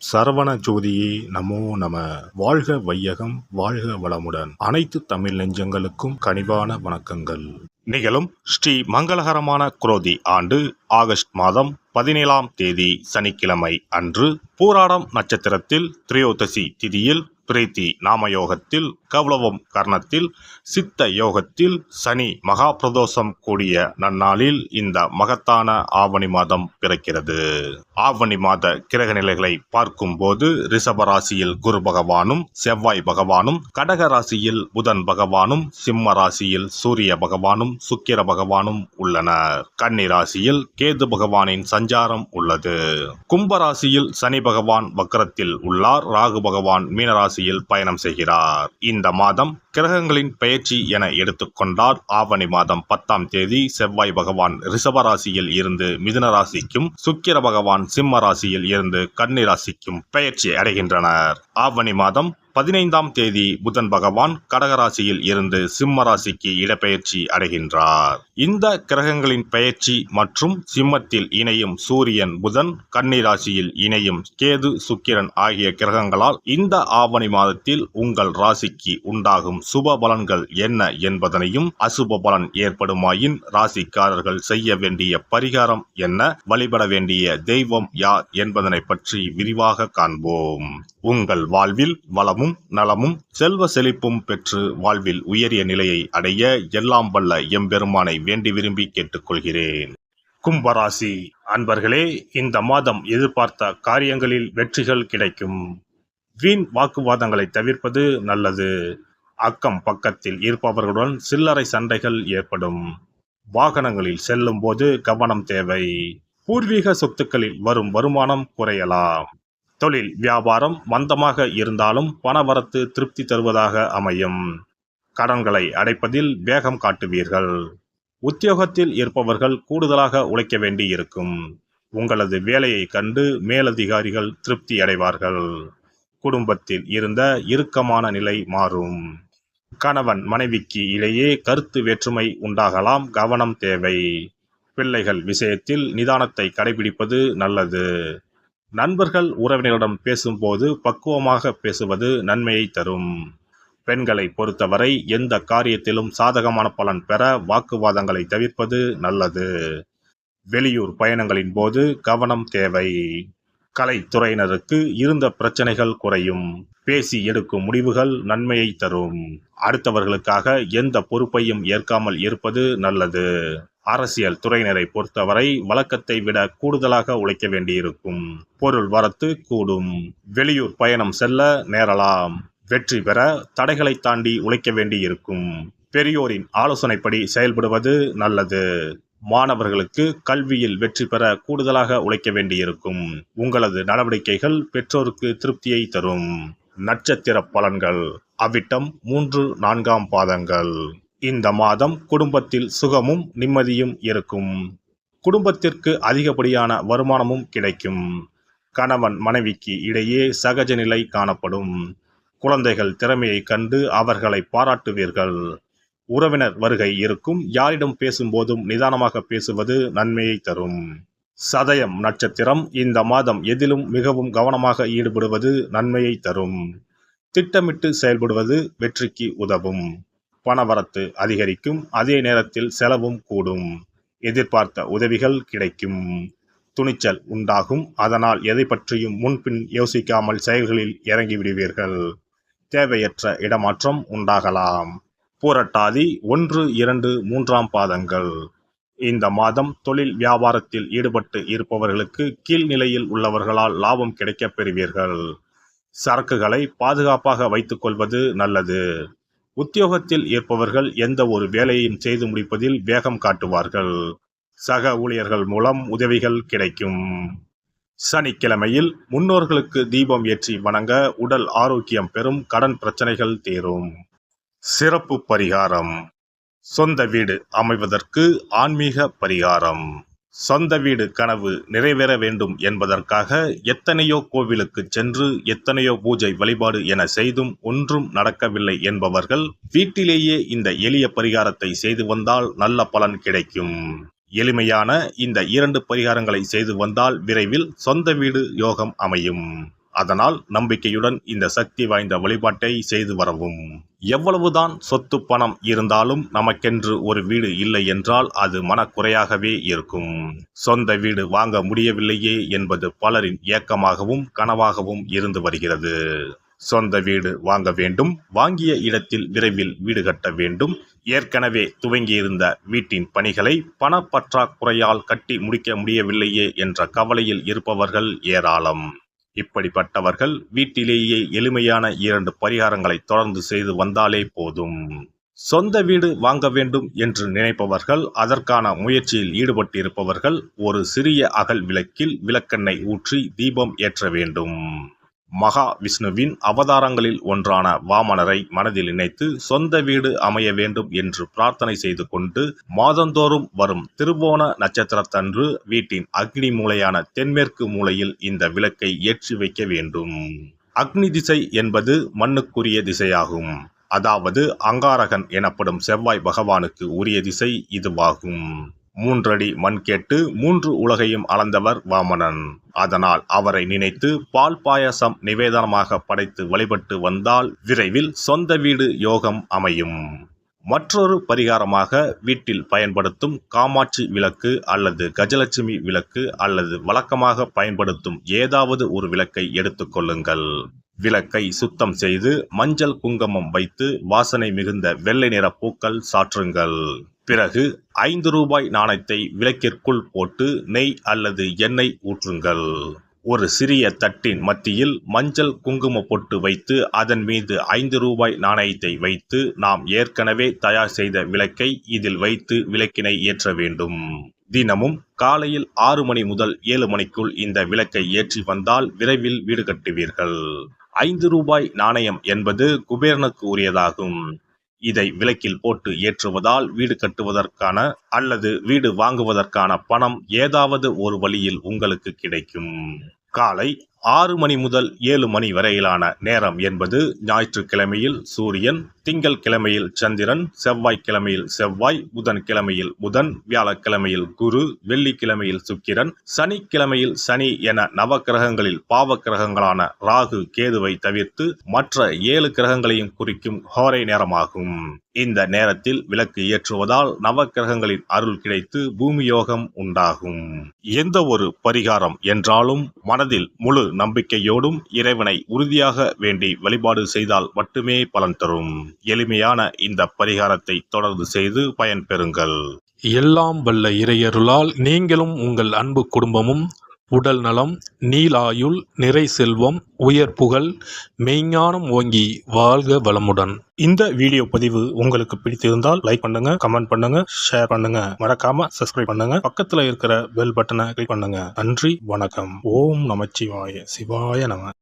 சரவண ஜோதியே நமோ நம. வாழ்க வையகம், வாழ்க வளமுடன். அனைத்து தமிழ் நெஞ்சங்களுக்கும் கனிவான வணக்கங்கள். நிகழும் ஸ்ரீ மங்களகரமான குரோதி ஆண்டு ஆகஸ்ட் மாதம் 17ஆம் தேதி சனிக்கிழமை அன்று பூராடம் நட்சத்திரத்தில் திரையோதசி திதியில் பிரீத்தி நாமயோகத்தில் கௌளவம் கர்ணத்தில் சித்த யோகத்தில் சனி மகா பிரதோஷம் கூடிய நன்னாளில் இந்த மகத்தான ஆவணி மாதம் பிறக்கிறது. ஆவணி மாத கிரக நிலைகளை பார்க்கும் போது ரிஷப ராசியில் குரு பகவானும் செவ்வாய் பகவானும், கடக ராசியில் புதன் பகவானும், சிம்ம ராசியில் சூரிய பகவானும் சுக்கிர பகவானும் உள்ளனர். கன்னி ராசியில் கேது பகவானின் சஞ்சாரம் உள்ளது. கும்ப ராசியில் சனி பகவான் வக்ரத்தில் உள்ளார். ராகு பகவான் மீனராசியில் பயணம் செய்கிறார். இந்த மாதம் கிரகங்களின் பெயர்ச்சி என எடுத்துக்கொண்டால் ஆவணி மாதம் 10ஆம் தேதி செவ்வாய் பகவான் ரிஷப ராசியில் இருந்து மிதுன ராசிக்கும், சுக்கிர பகவான் சிம்ம ராசியில் இருந்து கன்னி ராசிக்கும் பெயர்ச்சி அடைகின்றனர். ஆவணி மாதம் 15ஆம் தேதி புதன் பகவான் கடகராசியில் இருந்து சிம்ம ராசிக்கு இடப்பெயர்ச்சி அடைகின்றார். இந்த கிரகங்களின் பெயர்ச்சி மற்றும் சிம்மத்தில் இணையும் சூரியன் புதன், கன்னி ராசியில் இணையும் கேது சுக்கிரன் ஆகிய கிரகங்களால் இந்த ஆவணி மாதத்தில் உங்கள் ராசிக்கு உண்டாகும் சுப பலன்கள் என்ன என்பதனையும், அசுப பலன் ஏற்படுமாயின் ராசிக்காரர்கள் செய்ய வேண்டிய பரிகாரம் என்ன, வழிபட வேண்டிய தெய்வம் யார் என்பதனை பற்றி விரிவாக காண்போம். உங்கள் வாழ்வில் வளமும் நலமும் செல்வ செழிப்பும் பெற்று வாழ்வில் உயரிய நிலையை அடைய எல்லாம் வல்ல எம்பெருமானை வேண்டி விரும்பி கேட்டுக்கொள்கிறேன். கும்பராசி அன்பர்களே, இந்த மாதம் எதிர்பார்த்த காரியங்களில் வெற்றிகள் கிடைக்கும். வீண் வாக்குவாதங்களை தவிர்ப்பது நல்லது. அக்கம் பக்கத்தில் இருப்பவர்களுடன் சில்லறை சண்டைகள் ஏற்படும். வாகனங்களில் செல்லும் போது கவனம் தேவை. பூர்வீக சொத்துக்களில் வரும் வருமானம் குறையலாம். தொழில் வியாபாரம் மந்தமாக இருந்தாலும் பணவரத்து திருப்தி தருவதாக அமையும். கடன்களை அடைப்பதில் வேகம் காட்டுவீர்கள். உத்தியோகத்தில் இருப்பவர்கள் கூடுதலாக உழைக்க வேண்டி இருக்கும். உங்களது வேலையை கண்டு மேலதிகாரிகள் திருப்தி அடைவார்கள். குடும்பத்தில் இருந்த இறுக்கமான நிலை மாறும். கணவன் மனைவிக்கு இடையே கருத்து வேற்றுமை உண்டாகலாம். கவனம் தேவை. பிள்ளைகள் விஷயத்தில் நிதானத்தை கடைபிடிப்பது நல்லது. நண்பர்கள் உறவினரிடம் பேசும்போது பக்குவமாக பேசுவது நன்மையை தரும். பெண்களை பொறுத்தவரை எந்த காரியத்திலும் சாதகமான பலன் பெற வாக்குவாதங்களை தவிர்ப்பது நல்லது. வெளியூர் பயணங்களின் போது கவனம் தேவை. கலைத்துறையினருக்கு இருந்த பிரச்சனைகள் குறையும். பேசி எடுக்கும் முடிவுகள் நன்மையை தரும். அடுத்தவர்களுக்காக எந்த பொறுப்பையும் ஏற்காமல் இருப்பது நல்லது. அரசியல் துறையினரை பொறுத்தவரை வழக்கத்தை விட கூடுதலாக உழைக்க வேண்டியிருக்கும். பொருள் வரத்து கூடும். வெளியூர் பயணம் செல்ல நேரலாம். வெற்றி பெற தடைகளை தாண்டி உழைக்க வேண்டியிருக்கும். பெரியோரின் ஆலோசனைப்படி செயல்படுவது நல்லது. மாணவர்களுக்கு கல்வியில் வெற்றி பெற கூடுதலாக உழைக்க வேண்டியிருக்கும். உங்களது நடவடிக்கைகள் பெற்றோருக்கு திருப்தியை தரும். நட்சத்திர பலன்கள் அவிட்டம் 3, 4ஆம் பாதங்கள். இந்த மாதம் குடும்பத்தில் சுகமும் நிம்மதியும் இருக்கும். குடும்பத்திற்கு அதிகப்படியான வருமானமும் கிடைக்கும். கணவன் மனைவிக்கு இடையே சகஜ நிலை காணப்படும். குழந்தைகள் திறமையை கண்டு அவர்களை பாராட்டுவீர்கள். உறவினர் வருகை இருக்கும். யாரிடம் பேசும்போதும் நிதானமாக பேசுவது நன்மையை தரும். சதயம் நட்சத்திரம் இந்த மாதம் எதிலும் மிகவும் கவனமாக ஈடுபடுவது நன்மையை தரும். திட்டமிட்டு செயல்படுவது வெற்றிக்கு உதவும். பணவரத்து அதிகரிக்கும். அதே நேரத்தில் செலவும் கூடும். எதிர்பார்த்த உதவிகள் கிடைக்கும். துணிச்சல் உண்டாகும். அதனால் எதை பற்றியும் முன்பின் யோசிக்காமல் செயல்களில் இறங்கிவிடுவீர்கள். தேவையற்ற இடமாற்றம் உண்டாகலாம். பூரட்டாதி 1, 2, 3ஆம் பாதங்கள். இந்த மாதம் தொழில் வியாபாரத்தில் ஈடுபட்டு இருப்பவர்களுக்கு கீழ்நிலையில் உள்ளவர்களால் லாபம் கிடைக்கப் பெறுவீர்கள். சரக்குகளை பாதுகாப்பாக வைத்துக் கொள்வது நல்லது. உத்தியோகத்தில் இருப்பவர்கள் எந்த ஒரு வேலையையும் செய்து முடிப்பதில் வேகம் காட்டுவார்கள். சக ஊழியர்கள் மூலம் உதவிகள் கிடைக்கும். சனிக்கிழமையில் முன்னோர்களுக்கு தீபம் ஏற்றி வணங்க உடல் ஆரோக்கியம் பெறும். கடன் பிரச்சனைகள் தீரும். சிறப்பு பரிகாரம்: சொந்த வீடு அமைவதற்கு ஆன்மீக பரிகாரம். சொந்த வீடு கனவு நிறைவேற வேண்டும் என்பதற்காக எத்தனையோ கோவிலுக்கு சென்று எத்தனையோ பூஜை வழிபாடு என செய்தும் ஒன்றும் நடக்கவில்லை என்பவர்கள் வீட்டிலேயே இந்த எளிய பரிகாரத்தை செய்து வந்தால் நல்ல பலன் கிடைக்கும். எளிமையான இந்த 2 பரிகாரங்களை செய்து வந்தால் விரைவில் சொந்த வீடு யோகம் அமையும். அதனால் நம்பிக்கையுடன் இந்த சக்தி வாய்ந்த வழிபாட்டை செய்து வரவும். எவ்வளவுதான் சொத்து பணம் இருந்தாலும் நமக்கென்று ஒரு வீடு இல்லை என்றால் அது மனக்குறையாகவே இருக்கும். சொந்த வீடு வாங்க முடியவில்லையே என்பது பலரின் ஏக்கமாகவும் கனவாகவும் இருந்து வருகிறது. சொந்த வீடு வாங்க வேண்டும், வாங்கிய இடத்தில் விரைவில் வீடு கட்ட வேண்டும், ஏற்கனவே துவங்கியிருந்த வீட்டின் பணிகளை பணப்பற்றாக்குறையால் கட்டி முடிக்க முடியவில்லையே என்ற கவலையில் இருப்பவர்கள் ஏராளம். இப்படிப்பட்டவர்கள் வீட்டிலேயே எளிமையான 2 பரிகாரங்களை தொடர்ந்து செய்து வந்தாலே போதும். சொந்த வீடு வாங்க வேண்டும் என்று நினைப்பவர்கள், அதற்கான முயற்சியில் ஈடுபட்டிருப்பவர்கள் ஒரு சிறிய அகல் விளக்கில் விளக்கெண்ணெய் ஊற்றி தீபம் ஏற்ற வேண்டும். மகா விஷ்ணுவின் அவதாரங்களில் ஒன்றான வாமனரை மனதில் நினைத்து சொந்த வீடு அமைய வேண்டும் என்று பிரார்த்தனை செய்து கொண்டு மாதந்தோறும் வரும் திருவோண நட்சத்திரத்தன்று வீட்டின் அக்னி மூலையான தென்மேற்கு மூலையில் இந்த விளக்கை ஏற்றி வைக்க வேண்டும். அக்னி திசை என்பது மண்ணுக்குரிய திசையாகும். அதாவது அங்காரகன் எனப்படும் செவ்வாய் பகவானுக்கு உரிய திசை இதுவாகும். 3 அடி மண் கேட்டு 3 உலகையும் அளந்தவர் வாமனன். அதனால் அவரை நினைத்து பால் பாயசம் நிவேதனமாக படைத்து வழிபட்டு வந்தால் விரைவில் சொந்த வீடு யோகம் அமையும். மற்றொரு பரிகாரமாக வீட்டில் பயன்படுத்தும் காமாட்சி விளக்கு அல்லது கஜலட்சுமி விளக்கு அல்லது வழக்கமாக பயன்படுத்தும் ஏதாவது ஒரு விளக்கை எடுத்துக்கொள்ளுங்கள். விளக்கை சுத்தம் செய்து மஞ்சள் குங்குமம் வைத்து வாசனை மிகுந்த வெள்ளை நிற பூக்கள் சாற்றுங்கள். பிறகு 5 ரூபாய் நாணயத்தை விளக்கிற்குள் போட்டு நெய் அல்லது எண்ணெய் ஊற்றுங்கள். ஒரு சிறிய தட்டின் மத்தியில் மஞ்சள் குங்கும பொட்டு வைத்து அதன் மீது 5 ரூபாய் நாணயத்தை வைத்து நாம் ஏற்கனவே தயார் செய்த விளக்கை இதில் வைத்து விளக்கினை ஏற்ற வேண்டும். தினமும் காலையில் 6 மணி முதல் 7 மணிக்குள் இந்த விளக்கை ஏற்றி வந்தால் விரைவில் வீடு கட்டுவீர்கள். 5 ரூபாய் நாணயம் என்பது குபேரனுக்கு உரியதாகும். இதை விளக்கில் போட்டு ஏற்றுவதால் வீடு கட்டுவதற்கான அல்லது வீடு வாங்குவதற்கான பணம் ஏதாவது ஒரு வழியில் உங்களுக்கு கிடைக்கும். காலை 6 மணி முதல் 7 மணி வரையிலான நேரம் என்பது ஞாயிற்றுக்கிழமையில் சூரியன், திங்கள் கிழமையில் சந்திரன், செவ்வாய்க்கிழமையில் செவ்வாய், புதன் கிழமையில் புதன், வியாழக்கிழமையில் குரு, வெள்ளிக்கிழமையில் சுக்கிரன், சனிக்கிழமையில் சனி என நவக்கிரகங்களில் பாவ கிரகங்களான ராகு கேதுவை தவிர்த்து மற்ற 7 கிரகங்களையும் குறிக்கும் ஹோரை நேரமாகும். இந்த நேரத்தில் விளக்கு ஏற்றுவதால் நவக்கிரகங்களின் அருள் கிடைத்து பூமி யோகம் உண்டாகும். எந்த ஒரு பரிகாரம் என்றாலும் மனதில் முழு நம்பிக்கையோடும் இறைவனை உறுதியாக வேண்டி வழிபாடு செய்தால் மட்டுமே பலன் தரும். எளிமையான இந்த பரிகாரத்தை தொடர்ந்து செய்து பயன் பெறுங்கள். எல்லாம் வல்ல இறையருளால் நீங்களும் உங்கள் அன்பு குடும்பமும் உடல் நலம், நீலாயுள், நிறை செல்வம், உயர் புகழ், மெய்ஞானம் ஓங்கி வாழ்க வளமுடன். இந்த வீடியோ பதிவு உங்களுக்கு பிடித்திருந்தால் லைக் பண்ணுங்க, கமெண்ட் பண்ணுங்க, ஷேர் பண்ணுங்க, மறக்காம சப்ஸ்கிரைப் பண்ணுங்க, பக்கத்துல இருக்கிற பெல் பட்டனை கிளிக் பண்ணுங்க. நன்றி, வணக்கம். ஓம் நமச்சிவாய, சிவாய நம.